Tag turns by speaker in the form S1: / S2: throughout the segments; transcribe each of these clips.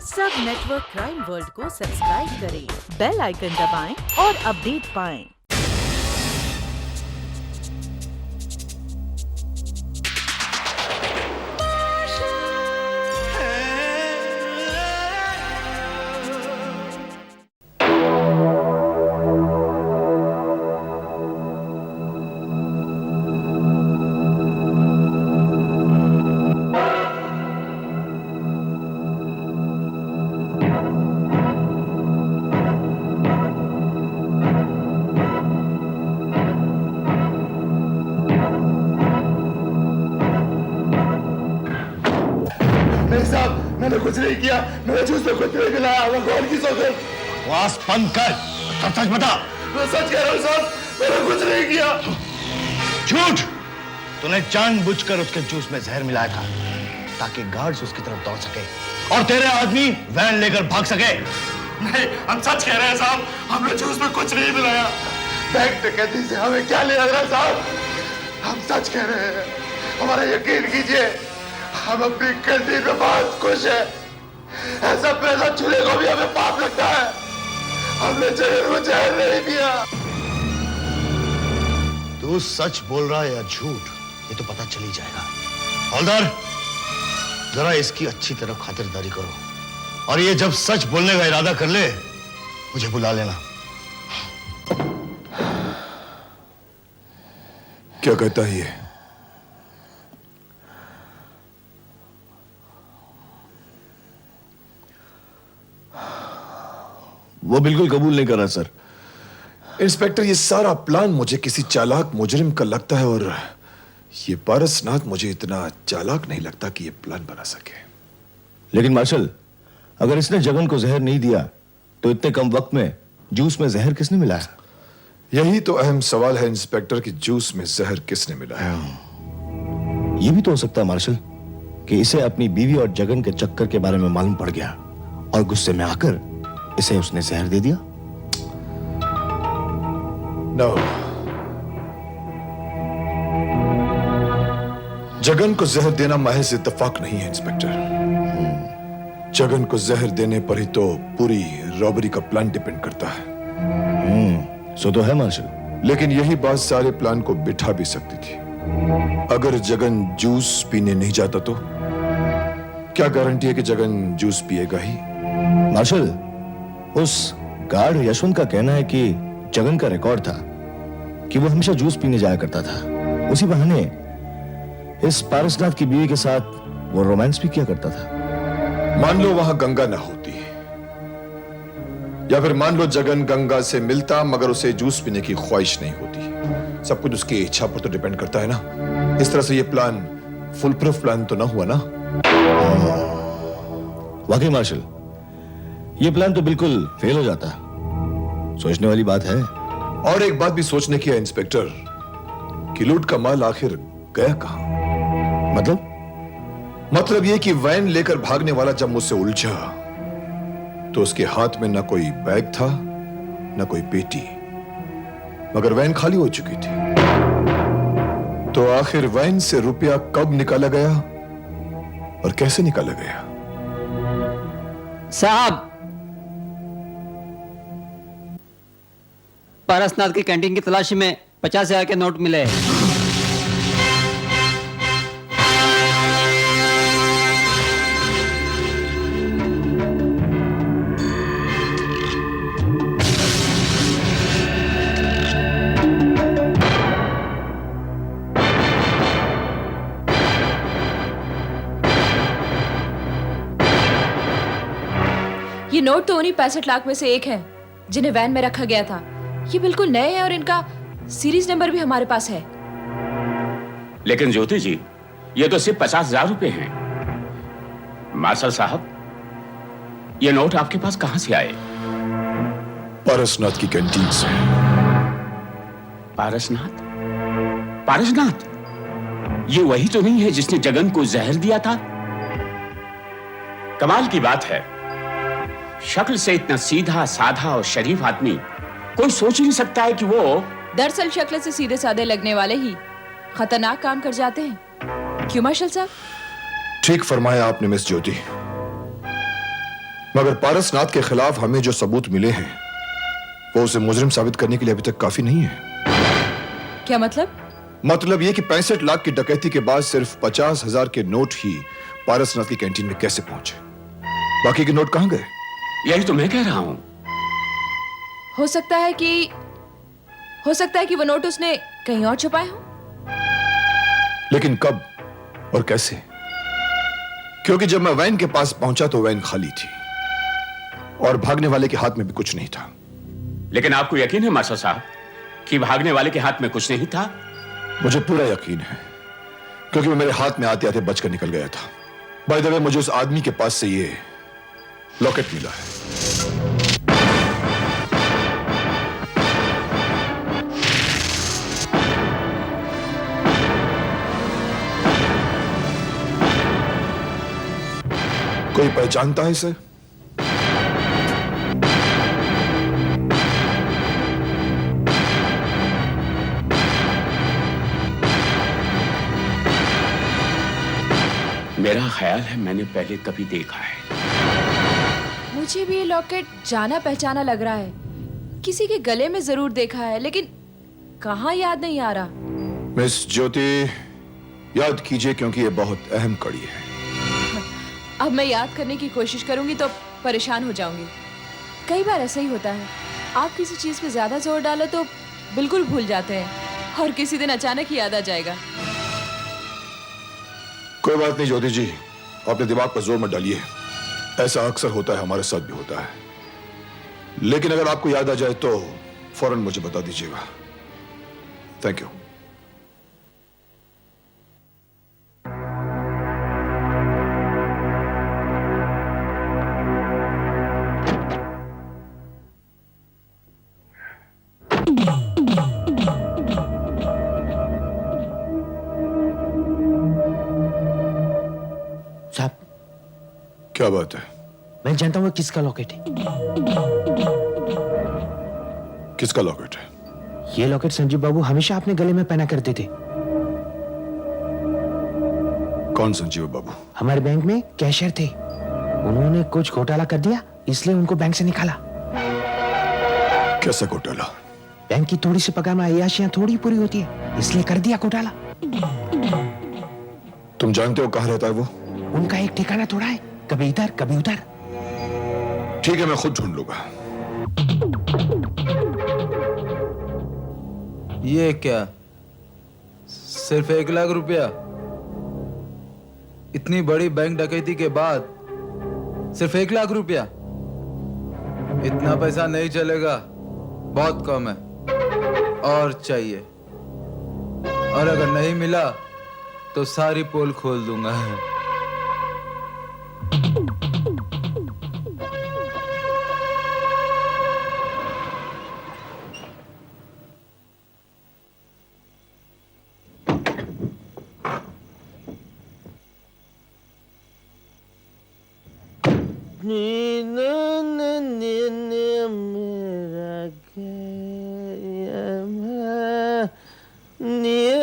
S1: सब network crime world को subscribe करें, बेल आइकन दबाएं और अपडेट पाएं।
S2: मैंने कुछ नहीं किया, मेरे जूस में कुछ नहीं मिलाया। वो कौन की सोचल?
S3: आवाज बंद कर, सब सच बता।
S2: मैं सच कह रहा हूँ साहब, मैंने कुछ नहीं किया।
S3: झूठ! तूने जानबूझकर उसके जूस में जहर मिलाया था ताकि गार्ड्स उसकी तरफ दौड़ सके और तेरे आदमी वैन लेकर भाग सके।
S2: नहीं, हम सच कह रहे हैं साहब, हमने जूस में कुछ नहीं मिलाया। बैंक डकैती से हमें क्या लेना देना साहब? हम सच कह रहे हैं, हमारा यकीन कीजिए, हम अपनी कैंटीन में बहुत खुश हैं। ऐसा पैसा छूने को भी हमें पाप लगता है। हमने जहर में जहर नहीं दिया।
S3: तू सच बोल रहा है या झूठ, ये तो पता चल ही जाएगा। हवलदार, जरा इसकी अच्छी तरह खातिरदारी करो और ये जब सच बोलने का इरादा कर ले, मुझे बुला लेना।
S2: क्या कहता है ये?
S4: वो बिल्कुल कबूल नहीं कर रहा सर।
S2: इंस्पेक्टर, ये सारा प्लान मुझे किसी चालाक मुजरिम का लगता है और ये पारसनाथ मुझे इतना चालाक नहीं लगता कि ये प्लान बना सके।
S4: लेकिन मार्शल, अगर इसने जगन को जहर नहीं दिया तो इतने कम वक्त में जूस में जहर किसने मिलाया?
S2: यही तो अहम सवाल है इंस्पेक्टर कि जूस में जहर किसने मिलाया।
S4: ये भी तो हो सकता है मार्शल कि इसे अपनी बीवी और जगन के चक्कर के बारे में मालूम पड़ गया और गुस्से में आकर इसे उसने जहर दे दिया।
S2: नो, जगन को जहर देना महज इत्तेफाक नहीं है इंस्पेक्टर। जगन को जहर देने पर ही तो पूरी रॉबरी का प्लान डिपेंड करता है।
S4: सो तो है मार्शल।
S2: लेकिन यही बात सारे प्लान को बिठा भी सकती थी। अगर जगन जूस पीने नहीं जाता तो क्या गारंटी है कि जगन जूस पिएगा ही?
S4: मार्शल, उस गार्ड यशवंत का कहना है कि जगन का रिकॉर्ड था कि वो हमेशा जूस पीने जाया करता था। उसी बहाने इस पारसनाथ की बीवी के साथ वो रोमांस भी किया करता था।
S2: मान लो वहां गंगा ना होती, या फिर मान लो जगन गंगा से मिलता मगर उसे जूस पीने की ख्वाहिश नहीं होती। सब कुछ उसकी इच्छा पर तो डिपेंड करता है ना। इस तरह से ये प्लान फुल प्रूफ प्लान तो ना हुआ ना।
S4: वाकई मार्शल, ये प्लान तो बिल्कुल फेल हो जाता। सोचने वाली बात है।
S2: और एक बात भी सोचने की है इंस्पेक्टर कि लूट का माल आखिर गया कहां? मतलब ये कि वैन लेकर भागने वाला जब मुझसे उलझा तो उसके हाथ में ना कोई बैग था ना कोई पेटी, मगर वैन खाली हो चुकी थी। तो आखिर वैन से रुपया कब निकाला गया और कैसे निकाला गया?
S5: साहब, पारसनाथ की कैंटीन की तलाशी में 50,000 के नोट मिले।
S6: ये नोट तो उन्हीं 65 लाख में से एक है जिन्हें वैन में रखा गया था। ये बिल्कुल नए हैं और इनका सीरीज नंबर भी हमारे पास है।
S7: लेकिन ज्योति जी, ये तो सिर्फ 50,000 रुपए हैं। मार्शल साहब, ये नोट आपके पास कहां से आए?
S2: पारसनाथ की कैंटीन से।
S7: पारसनाथ? पारसनाथ? ये वही तो नहीं है जिसने जगन को जहर दिया था? कमाल की बात है, शक्ल से इतना सीधा साधा और शरीफ आदमी कोई सोच ही नहीं सकता है कि वो
S6: दरअसल शक्ल से सीधे साधे लगने वाले ही खतरनाक काम कर जाते हैं। क्यों मार्शल साहब?
S2: ठीक फरमाया आपने मिस ज्योति।
S8: मगर पारसनाथ के खिलाफ हमें जो सबूत मिले हैं वो उसे मुजरिम साबित करने के लिए अभी तक काफी नहीं है।
S6: क्या मतलब?
S8: मतलब ये कि 65 लाख की डकैती के बाद सिर्फ 50,000 के नोट ही पारसनाथ की कैंटीन में कैसे पहुंचे, बाकी के नोट कहां गए?
S7: यही तो मैं कह रहा हूं।
S6: हो सकता है कि वो नोट उसने कहीं और छुपाए हो।
S8: लेकिन कब और कैसे? क्योंकि जब मैं वैन के पास पहुंचा तो वैन खाली थी और भागने वाले के हाथ में भी कुछ नहीं था।
S7: लेकिन आपको यकीन है मास्टर साहब कि भागने वाले के हाथ में कुछ नहीं था?
S8: मुझे पूरा यकीन है, क्योंकि वो मेरे हाथ में आते आते बचकर निकल गया था। बाय द वे, मुझे उस आदमी के पास से ये लॉकेट मिला है। कोई पहचानता है इसे?
S7: मेरा ख्याल है मैंने पहले कभी देखा है।
S6: मुझे भी ये लॉकेट जाना पहचाना लग रहा है। किसी के गले में जरूर देखा है, लेकिन कहाँ याद नहीं आ रहा।
S8: मिस ज्योति, याद कीजिए क्योंकि ये बहुत अहम कड़ी है।
S6: अब मैं याद करने की कोशिश करूंगी तो परेशान हो जाऊंगी। कई बार ऐसा ही होता है, आप किसी चीज पे ज्यादा जोर डालो तो बिल्कुल भूल जाते हैं और किसी दिन अचानक ही याद आ जाएगा।
S8: कोई बात नहीं ज्योति जी, अपने दिमाग पर जोर मत डालिए। ऐसा अक्सर होता है, हमारे साथ भी होता है। लेकिन अगर आपको याद आ जाए तो फौरन मुझे बता दीजिएगा। Thank you.
S9: साहब,
S8: क्या बात है?
S9: मैं जानता हूँ किसका लॉकेट है।
S8: किसका लॉकेट है?
S9: ये लॉकेट संजीव बाबू हमेशा अपने गले में पहना करते थे।
S8: कौन संजीव बाबू?
S9: हमारे बैंक में कैशियर थे। उन्होंने कुछ घोटाला कर दिया, इसलिए उनको बैंक से निकाला।
S8: कैसा घोटाला?
S9: बैंक की थोड़ी सी पगार में अय्याशियां थोड़ी पूरी होती है, इसलिए कर दिया घोटाला।
S8: तुम जानते हो कहाँ रहता है वो?
S9: उनका एक ठिकाना थोड़ा है, कभी इधर कभी उधर।
S8: ठीक है, मैं खुद ढूंढ लूंगा।
S10: ये क्या, सिर्फ 1 लाख रुपया? इतनी बड़ी बैंक डकैती के बाद सिर्फ 1 लाख रुपया? इतना पैसा नहीं चलेगा, बहुत कम है। और चाहिए, और अगर नहीं मिला तो सारी पोल खोल दूंगा।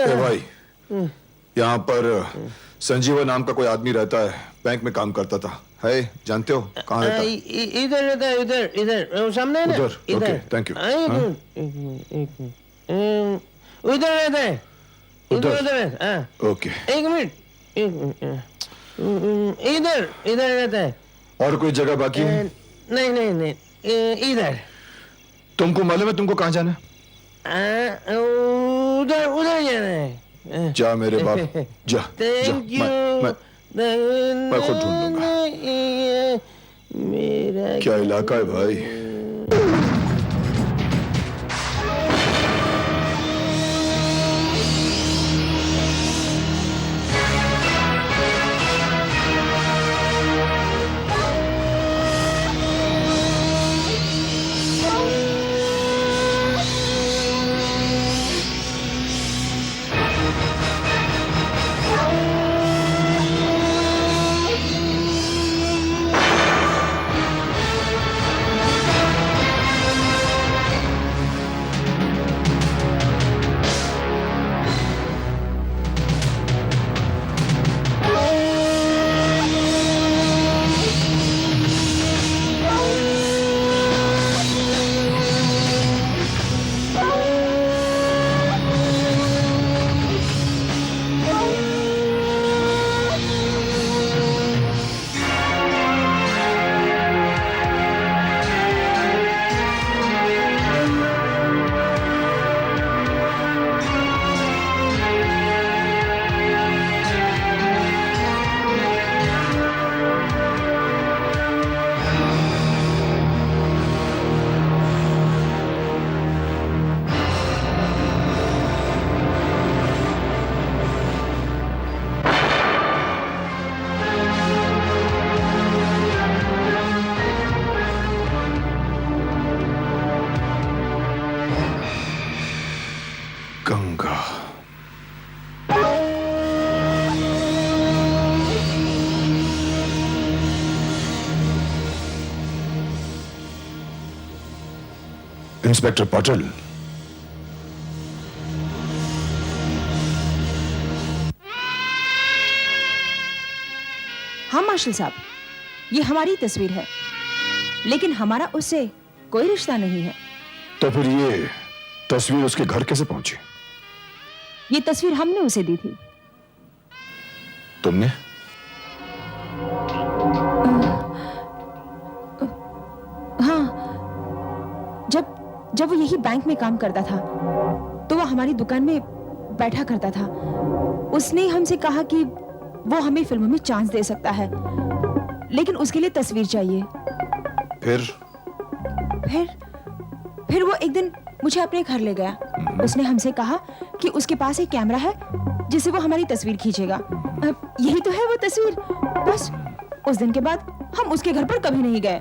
S8: ए भाई, यहाँ पर संजीवा नाम का कोई आदमी रहता है, बैंक में काम करता था। है, जानते हो कहाँ रहता है?
S9: इधर रहता है, इधर इधर सामने है ना,
S8: उधर। Okay, thank you.
S9: उधर रहता है,
S8: उधर।
S9: उधर।
S8: ओके,
S9: एक मिनट, इधर इधर रहता है।
S8: और कोई जगह बाकी है?
S9: नहीं नहीं नहीं, इधर।
S8: तुमको मालूम है तुमको कहाँ जाना है?
S9: उधर उधर जाना है।
S8: जा मेरे बाप, जा।
S9: Thank you.
S8: मैं खुद ढूंढ लूंगा।
S9: मेरा
S8: क्या इलाका है भाई? इंस्पेक्टर पाटिल,
S11: हाँ मार्शल साहब, ये हमारी तस्वीर है, लेकिन हमारा उससे कोई रिश्ता नहीं है।
S8: तो फिर ये तस्वीर उसके घर कैसे पहुंची?
S11: ये तस्वीर हमने उसे दी थी।
S8: तुमने?
S11: हाँ, जब वो यही बैंक में काम करता था तो वो हमारी दुकान में बैठा करता था। उसने हमसे कहा कि वो हमें फिल्मों में चांस दे सकता है, लेकिन उसके लिए तस्वीर चाहिए। फिर वो एक दिन मुझे अपने घर ले गया। उसने हमसे कहा कि उसके पास एक कैमरा है जिससे वो हमारी तस्वीर खींचेगा। यही तो है वो तस्वीर। बस उस दिन के बाद हम उसके घर पर कभी नहीं गए।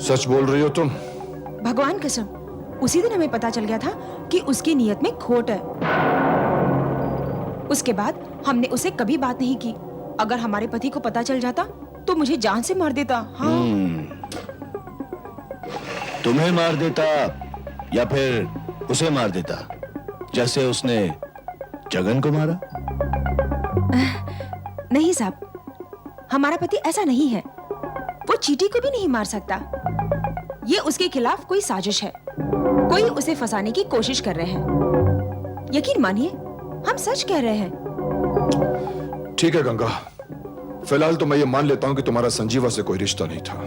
S8: सच बोल रही हो तुम?
S11: भगवान कसम, उसी दिन हमें पता चल गया था कि उसकी नीयत में खोट है। उसके बाद हमने उसे कभी बात नहीं की। अगर हमारे पति को पता चल जाता तो मुझे जान से मार देता। हाँ।
S4: तुम्हें मार देता या फिर उसे मार देता, जैसे उसने जगन को मारा?
S11: नहीं साहब, हमारा पति ऐसा नहीं है। वो चींटी को भी नहीं मार सकता। ये उसके खिलाफ कोई साजिश है। कोई उसे फंसाने की कोशिश कर रहे हैं। यकीन मानिए, हम सच कह रहे हैं।
S8: ठीक है गंगा, फिलहाल तो मैं ये मान लेता हूं कि तुम्हारा संजीवा से कोई रिश्ता नहीं था,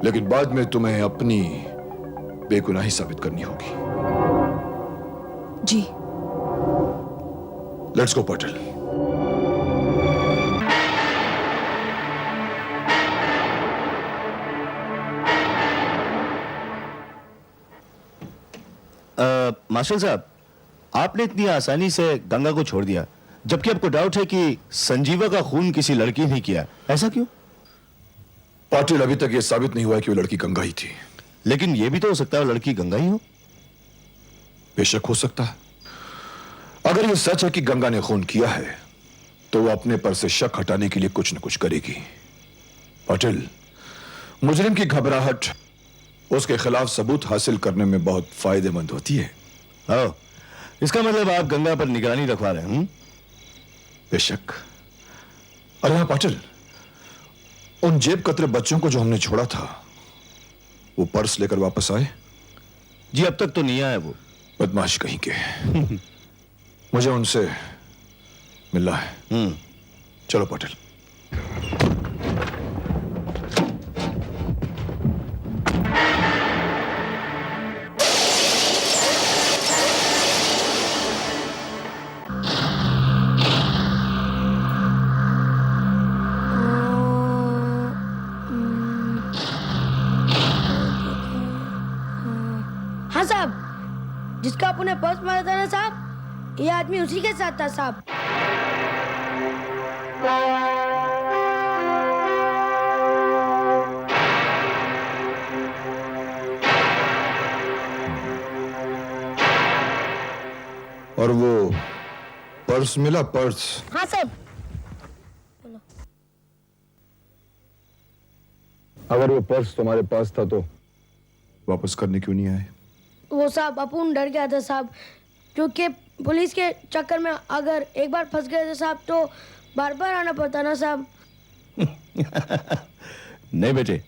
S8: लेकिन बाद में तुम्हें अपनी बेगुनाही साबित करनी होगी।
S11: जी।
S8: Let's go Patil.
S4: मार्शल साहब, आपने इतनी आसानी से गंगा को छोड़ दिया, जबकि आपको डाउट है कि संजीवा का खून किसी लड़की ने किया। ऐसा क्यों?
S8: पाटिल, अभी तक यह साबित नहीं हुआ कि वो लड़की गंगा ही थी।
S4: लेकिन यह भी तो हो सकता है वो लड़की गंगा ही हो।
S8: बेशक हो सकता है। अगर यह सच है कि गंगा ने खून किया है तो वो अपने पर से शक हटाने के लिए कुछ न कुछ करेगी। पाटिल, मुजरिम की घबराहट उसके खिलाफ सबूत हासिल करने में बहुत फायदेमंद होती है।
S4: इसका मतलब आप गंगा पर निगरानी रखवा रहे हैं?
S8: बेशक। अरे हाँ पाटिल, उन जेब कतरे बच्चों को जो हमने छोड़ा था, वो पर्स लेकर वापस आए?
S4: जी, अब तक तो नहीं आया वो।
S8: बदमाश कहीं के। मुझे उनसे मिलना है। चलो पाटिल।
S12: हाँ साहब, जिसका आपने पर्स मारा था ना साहब, ये आदमी उसी के साथ था साहब।
S8: और वो पर्स मिला? पर्स?
S12: हाँ साहब।
S8: अगर वो पर्स तुम्हारे पास था तो वापस करने क्यों नहीं आए?
S12: वो साहब अपुन डर गया था साहब, क्योंकि पुलिस के चक्कर में अगर एक बार फंस गए थे साहब तो बार बार आना पड़ता ना साहब।
S4: नहीं बेटे,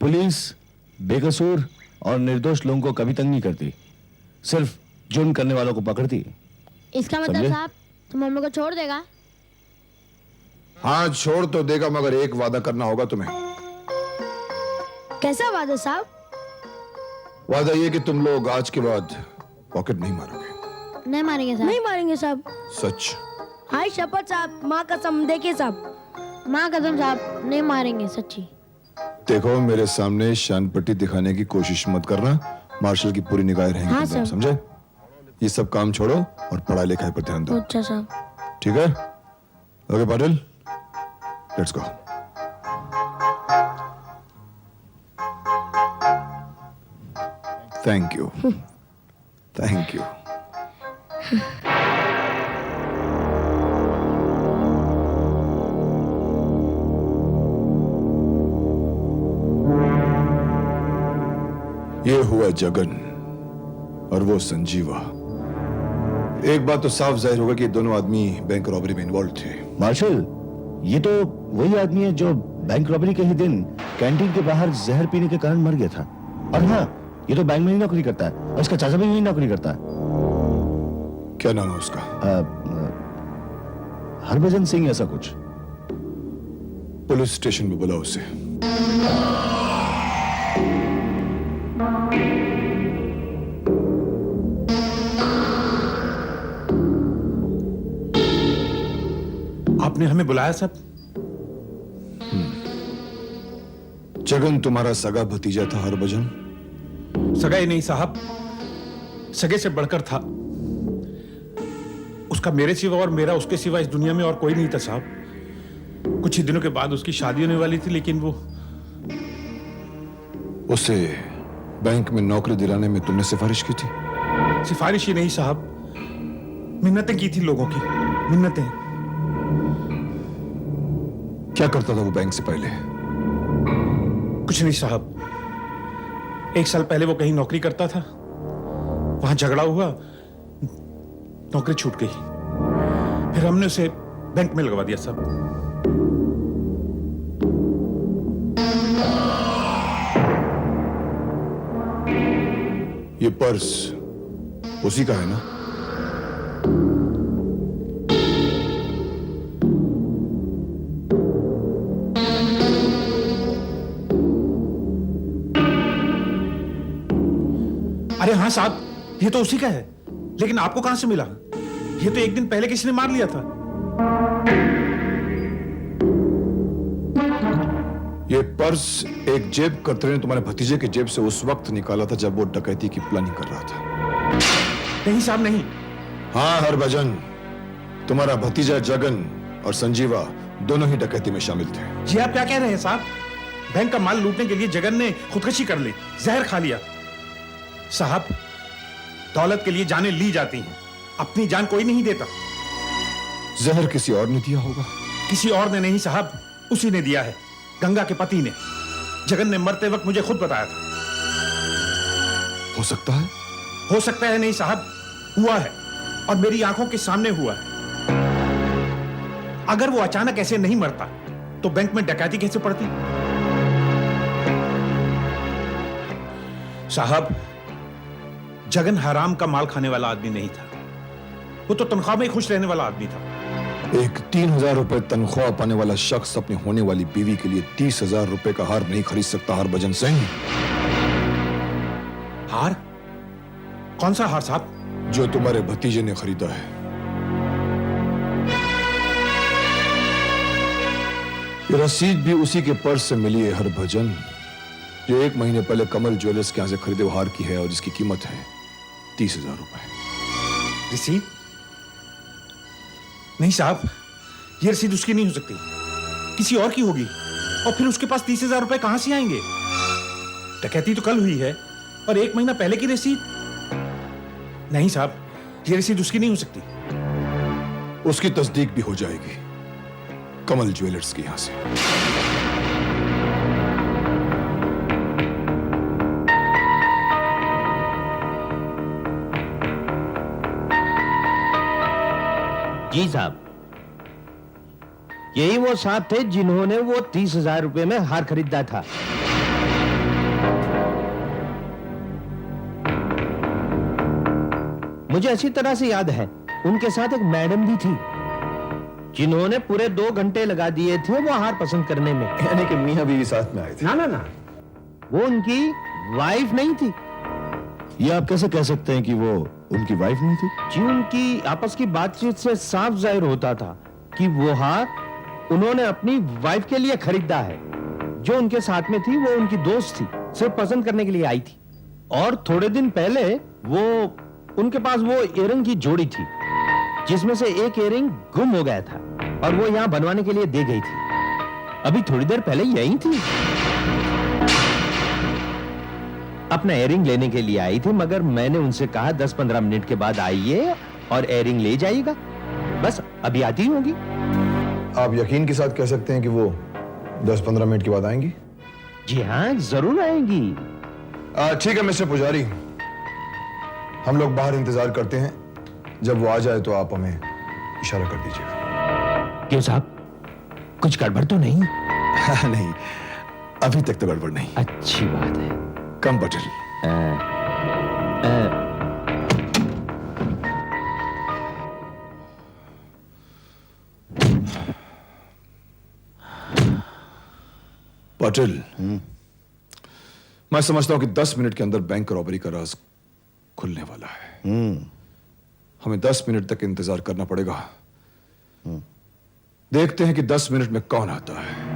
S4: पुलिस बेकसूर और निर्दोष लोगों को कभी तंग नहीं करती, सिर्फ जुर्म करने वालों को पकड़ती।
S12: इसका मतलब
S4: समझे?
S12: साहब तुम हम लोग को छोड़ देगा?
S8: हाँ, छोड़ तो देगा, मगर एक वादा करना होगा तुम्हें।
S12: कैसा वादा साहब?
S8: वादा ये कि तुम लोग आज के बाद पॉकेट नहीं मारोगे।
S12: नहीं मारेंगे साहब। नहीं मारेंगे साहब।
S8: सच?
S12: हाय शपथ साहब, माँ कसम। देखिए साहब, माँ कसम साहब, नहीं मारेंगे सच्ची।
S8: देखो, मेरे सामने शान पट्टी दिखाने की कोशिश मत करना, मार्शल की पूरी निगाहें रहेंगी।
S12: हाँ,
S8: तुम पे,
S12: सर।
S8: समझे? ये सब काम छोड़ो और पढ़ाई लिखाई पर ध्यान दो।
S12: अच्छा साहब।
S8: ठीक है? Okay Patil, let's go. Thank you. Thank you. ये हुआ जगन और वो संजीवा। एक बात तो साफ जाहिर होगा कि ये दोनों आदमी बैंक रॉबरी में इन्वॉल्व थे।
S4: मार्शल, ये तो वही आदमी है जो बैंक रॉबरी के ही दिन कैंटीन के बाहर जहर पीने के कारण मर गया था। और हाँ, ये तो बैंक में ही नौकरी करता है और इसका चाचा भी यही नौकरी करता है।
S8: क्या नाम है उसका?
S4: हरभजन सिंह ऐसा कुछ।
S8: पुलिस स्टेशन में बुलाओ उसे।
S9: आपने हमें बुलाया सब?
S8: जगन तुम्हारा सगा भतीजा था हरभजन?
S9: सगा ही नहीं साहब, सगे से बढ़कर था। उसका मेरे सिवा और मेरा उसके सिवा इस दुनिया में और कोई नहीं था साहब। कुछ ही दिनों के बाद उसकी शादी होने वाली थी, लेकिन वो
S8: उसे बैंक में नौकरी दिलाने में तुमने सिफारिश की थी?
S9: सिफारिश ही नहीं साहब, मिन्नतें की थी लोगों की, मिन्नतें।
S8: क्या करता था वो बैंक से पहले?
S9: कुछ नहीं साहब, 1 साल पहले वो कहीं नौकरी करता था, वहां झगड़ा हुआ, नौकरी छूट गई। फिर हमने उसे बैंक में लगवा दिया साहब।
S8: ये पर्स उसी का है ना?
S9: अरे हाँ साहब, ये तो उसी का है, लेकिन आपको कहां से मिला? ये तो 1 दिन पहले किसी ने मार लिया था।
S8: ये पर्स एक जेब कतरे ने तुम्हारे भतीजे की जेब से उस वक्त निकाला था जब वो डकैती की प्लानिंग कर रहा था।
S9: नहीं साहब, नहीं।
S8: हाँ हरभजन, तुम्हारा भतीजा जगन और संजीवा दोनों ही डकैती में शामिल थे।
S9: जी आप क्या कह रहे हैं साहब? बैंक का माल लूटने के लिए जगन ने खुदकुशी कर ली, जहर खा लिया। साहब, दौलत के लिए जानें ली जाती हैं, अपनी जान कोई नहीं देता।
S8: जहर किसी और ने दिया होगा।
S9: किसी और ने नहीं साहब, उसी ने दिया है, गंगा के पति ने। जगन ने मरते वक्त मुझे खुद बताया था।
S8: हो सकता है?
S9: हो सकता है नहीं साहब, हुआ है, और मेरी आंखों के सामने हुआ है। अगर वो अचानक ऐसे नहीं मरता तो बैंक में डकैती कैसे पड़ती? साहब, जगन हराम का माल खाने वाला आदमी नहीं था, वो तो तनख्वाह में ही खुश रहने वाला आदमी था।
S8: एक 3000 रुपए तनख्वाह पाने वाला शख्स अपनी होने वाली बीवी के लिए 30,000 रुपए का हार नहीं खरीद सकता हरभजन सिंह।
S9: हार? कौन सा हार साहब?
S8: जो तुम्हारे भतीजे ने खरीदा है। ये रसीद भी उसी के पर्स से मिली है हरभजन, जो 1 महीने पहले कमल ज्वेलर्स के यहां से खरीदे हार की है और जिसकी कीमत है 30,000 रुपए।
S9: रसीद? नहीं साहब, ये रसीद उसकी नहीं हो सकती, किसी और की होगी। और फिर उसके पास 30,000 रुपए कहां से आएंगे? डकैती तो कल हुई है और 1 महीना पहले की रसीद? नहीं साहब, ये रसीद उसकी नहीं हो सकती।
S8: उसकी तस्दीक भी हो जाएगी कमल ज्वेलर्स के यहां से।
S9: जी साहब, यही वो साहब थे जिन्होंने वो 30,000 रुपए में हार खरीदा था। मुझे अच्छी तरह से याद है, उनके साथ एक मैडम भी थी जिन्होंने पूरे 2 घंटे लगा दिए थे वो हार पसंद करने में।
S8: यानी कि मियां बीवी साथ में आए थे?
S9: ना ना ना, वो उनकी वाइफ नहीं थी।
S4: ये आप कैसे कह सकते हैं कि वो उनकी वाइफ नहीं थी?
S9: जी, उनकी आपस की बातचीत से साफ जाहिर होता था कि वो हार उन्होंने अपनी वाइफ के लिए खरीदा है। जो उनके साथ में थी वो उनकी दोस्त थी, सिर्फ पसंद करने के लिए आई थी। और थोड़े दिन पहले वो उनके पास वो इयररिंग की जोड़ी थी जिसमें से एक इयररिंग गुम हो गया था और वो यहाँ बनवाने के लिए दे गई थी। अभी थोड़ी देर पहले यही थी, अपना इयररिंग लेने के लिए आई थी, मगर मैंने उनसे कहा 10-15 मिनट के बाद आइए और इयररिंग ले जाइएगा। बस अभी आती होगी।
S8: आप यकीन के साथ कह सकते हैं कि वो 10-15 मिनट के बाद आएंगी?
S9: जी हाँ, जरूर आएंगी।
S8: ठीक है मिस्टर पुजारी, हम लोग बाहर इंतजार करते हैं। जब वो आ जाए तो आप हमें इशारा कर दीजिएगा।
S9: क्यों साहब, कुछ गड़बड़ तो नहीं?
S8: नहीं, अभी तक तो गड़बड़ नहीं।
S9: अच्छी बात है।
S8: कम पटेल। पटेल, मैं समझता हूं कि 10 मिनट के अंदर बैंक रॉबरी का राज खुलने वाला है। हमें 10 मिनट तक इंतजार करना पड़ेगा। देखते हैं कि 10 मिनट में कौन आता है।